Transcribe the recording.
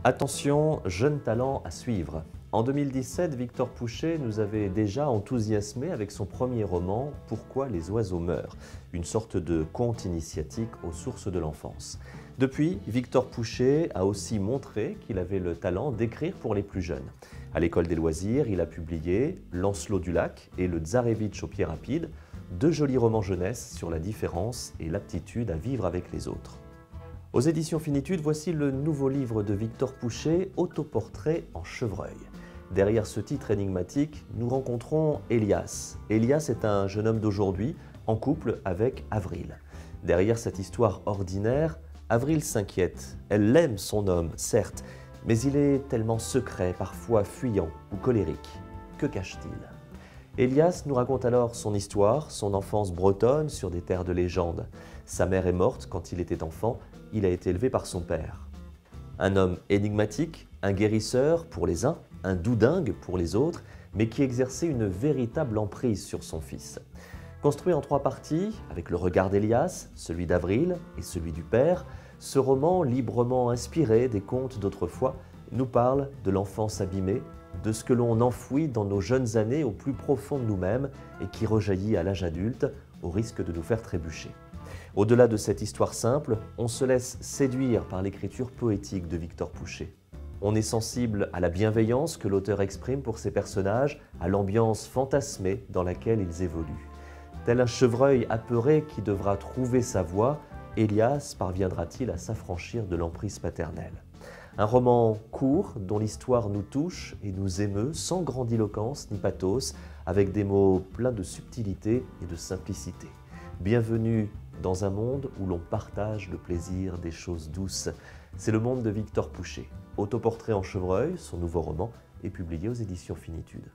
Attention, jeune talent à suivre. En 2017, Victor Pouchet nous avait déjà enthousiasmé avec son premier roman « Pourquoi les oiseaux meurent ?», une sorte de conte initiatique aux sources de l'enfance. Depuis, Victor Pouchet a aussi montré qu'il avait le talent d'écrire pour les plus jeunes. À l'École des loisirs, il a publié « Lancelot du lac » et « Le Tsarevitch au pied rapide », deux jolis romans jeunesse sur la différence et l'aptitude à vivre avec les autres. Aux éditions Finitude, voici le nouveau livre de Victor Pouchet, Autoportrait en chevreuil. Derrière ce titre énigmatique, nous rencontrons Elias. Elias est un jeune homme d'aujourd'hui, en couple avec Avril. Derrière cette histoire ordinaire, Avril s'inquiète. Elle aime son homme, certes, mais il est tellement secret, parfois fuyant ou colérique. Que cache-t-il ? Elias nous raconte alors son histoire, son enfance bretonne sur des terres de légende. Sa mère est morte quand il était enfant, il a été élevé par son père. Un homme énigmatique, un guérisseur pour les uns, un doudingue pour les autres, mais qui exerçait une véritable emprise sur son fils. Construit en 3 parties, avec le regard d'Elias, celui d'Avril et celui du père, ce roman, librement inspiré des contes d'autrefois, nous parle de l'enfance abîmée, de ce que l'on enfouit dans nos jeunes années au plus profond de nous-mêmes et qui rejaillit à l'âge adulte, au risque de nous faire trébucher. Au-delà de cette histoire simple, on se laisse séduire par l'écriture poétique de Victor Pouchet. On est sensible à la bienveillance que l'auteur exprime pour ses personnages, à l'ambiance fantasmée dans laquelle ils évoluent. Tel un chevreuil apeuré qui devra trouver sa voie, Elias parviendra-t-il à s'affranchir de l'emprise paternelle ? Un roman court dont l'histoire nous touche et nous émeut sans grandiloquence ni pathos, avec des mots pleins de subtilité et de simplicité. Bienvenue dans un monde où l'on partage le plaisir des choses douces. C'est le monde de Victor Pouchet. Autoportrait en chevreuil, son nouveau roman, est publié aux éditions Finitude.